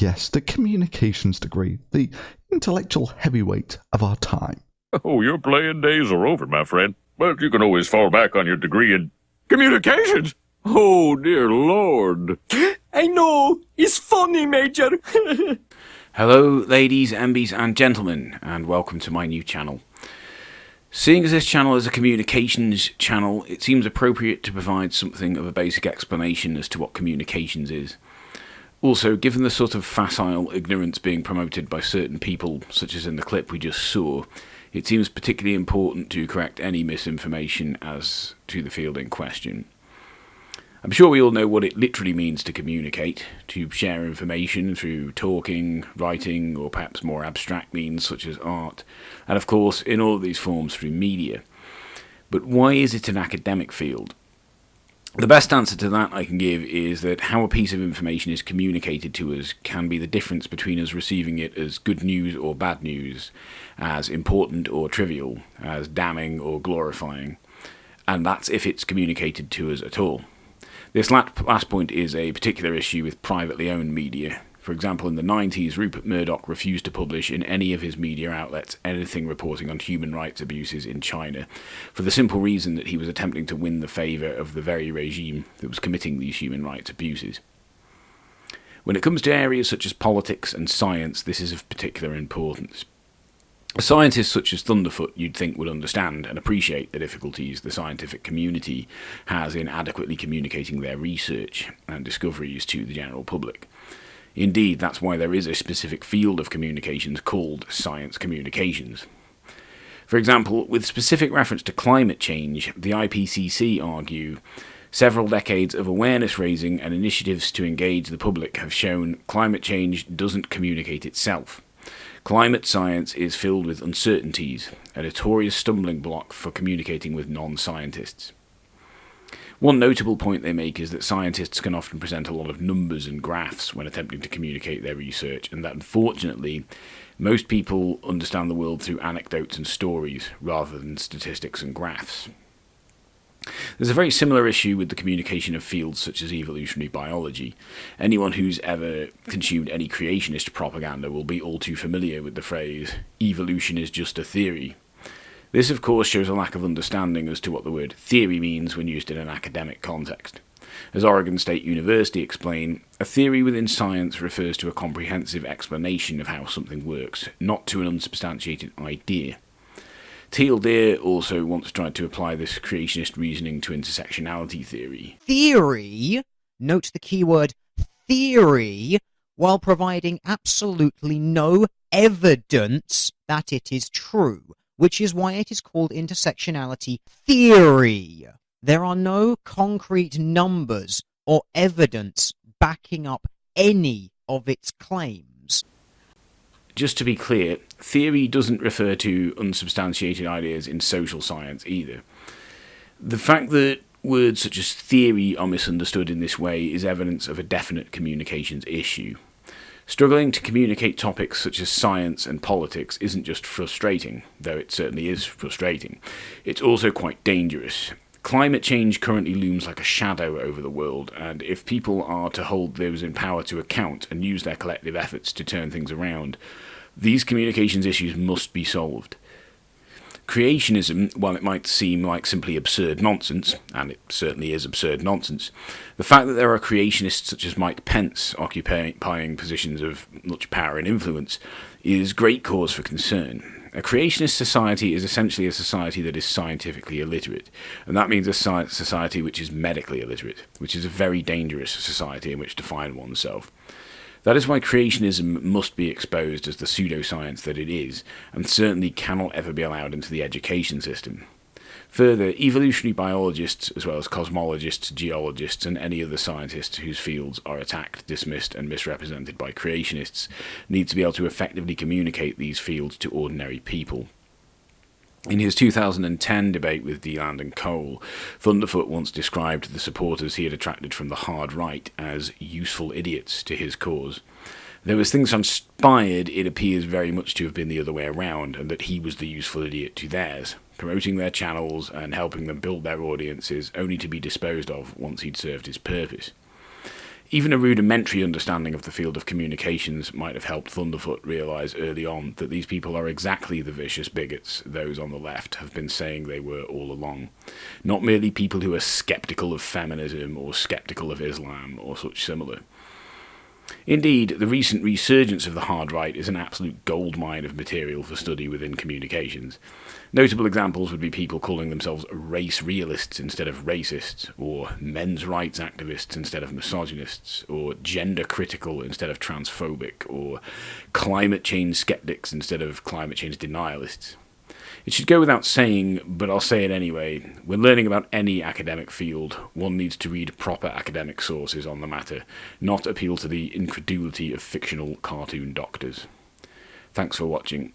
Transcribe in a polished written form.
yes, the communications degree, the intellectual heavyweight of our time. Oh, your playing days are over, my friend. But you can always fall back on your degree in communications. Oh, dear Lord. I know. It's funny, Major. Hello, ladies, MBs and gentlemen, and welcome to my new channel. Seeing as this channel is a communications channel, it seems appropriate to provide something of a basic explanation as to what communications is. Also, given the sort of facile ignorance being promoted by certain people, such as in the clip we just saw, it seems particularly important to correct any misinformation as to the field in question. I'm sure we all know what it literally means to communicate, to share information through talking, writing, or perhaps more abstract means such as art, and of course in all of these forms through media. But why is it an academic field? The best answer to that I can give is that how a piece of information is communicated to us can be the difference between us receiving it as good news or bad news, as important or trivial, as damning or glorifying, and that's if it's communicated to us at all. This last point is a particular issue with privately owned media. For example, in the 90s, Rupert Murdoch refused to publish in any of his media outlets anything reporting on human rights abuses in China, for the simple reason that he was attempting to win the favour of the very regime that was committing these human rights abuses. When it comes to areas such as politics and science, this is of particular importance. A scientist such as Thunderfoot you'd think would understand and appreciate the difficulties the scientific community has in adequately communicating their research and discoveries to the general public. Indeed, that's why there is a specific field of communications called science communications. For example, with specific reference to climate change, the IPCC argue several decades of awareness raising and initiatives to engage the public have shown climate change doesn't communicate itself. Climate science is filled with uncertainties, a notorious stumbling block for communicating with non-scientists. One notable point they make is that scientists can often present a lot of numbers and graphs when attempting to communicate their research, and that unfortunately most people understand the world through anecdotes and stories rather than statistics and graphs. There's a very similar issue with the communication of fields such as evolutionary biology. Anyone who's ever consumed any creationist propaganda will be all too familiar with the phrase, "evolution is just a theory." This of course shows a lack of understanding as to what the word theory means when used in an academic context. As Oregon State University explain, a theory within science refers to a comprehensive explanation of how something works, not to an unsubstantiated idea. Teal Deer also once tried to apply this creationist reasoning to intersectionality theory. Theory, note the keyword theory, while providing absolutely no evidence that it is true, which is why it is called intersectionality theory. There are no concrete numbers or evidence backing up any of its claims. Just to be clear, theory doesn't refer to unsubstantiated ideas in social science either. The fact that words such as theory are misunderstood in this way is evidence of a definite communications issue. Struggling to communicate topics such as science and politics isn't just frustrating, though it certainly is frustrating. It's also quite dangerous. Climate change currently looms like a shadow over the world, and if people are to hold those in power to account and use their collective efforts to turn things around, these communications issues must be solved. Creationism, while it might seem like simply absurd nonsense, and it certainly is absurd nonsense, the fact that there are creationists such as Mike Pence occupying positions of much power and influence is great cause for concern. A creationist society is essentially a society that is scientifically illiterate, and that means a society which is medically illiterate, which is a very dangerous society in which to find oneself. That is why creationism must be exposed as the pseudoscience that it is, and certainly cannot ever be allowed into the education system. Further, evolutionary biologists, as well as cosmologists, geologists, and any other scientists whose fields are attacked, dismissed, and misrepresented by creationists, need to be able to effectively communicate these fields to ordinary people. In his 2010 debate with Deland and Cole, Thunderfoot once described the supporters he had attracted from the hard right as useful idiots to his cause. Though as things transpired, it appears very much to have been the other way around, and that he was the useful idiot to theirs, promoting their channels and helping them build their audiences, only to be disposed of once he'd served his purpose. Even a rudimentary understanding of the field of communications might have helped Thunderfoot realise early on that these people are exactly the vicious bigots those on the left have been saying they were all along. Not merely people who are sceptical of feminism or sceptical of Islam or such similar. Indeed, the recent resurgence of the hard right is an absolute goldmine of material for study within communications. Notable examples would be people calling themselves race realists instead of racists, or men's rights activists instead of misogynists, or gender critical instead of transphobic, or climate change skeptics instead of climate change denialists. It should go without saying, but I'll say it anyway, when learning about any academic field, one needs to read proper academic sources on the matter, not appeal to the incredulity of fictional cartoon doctors. Thanks for watching.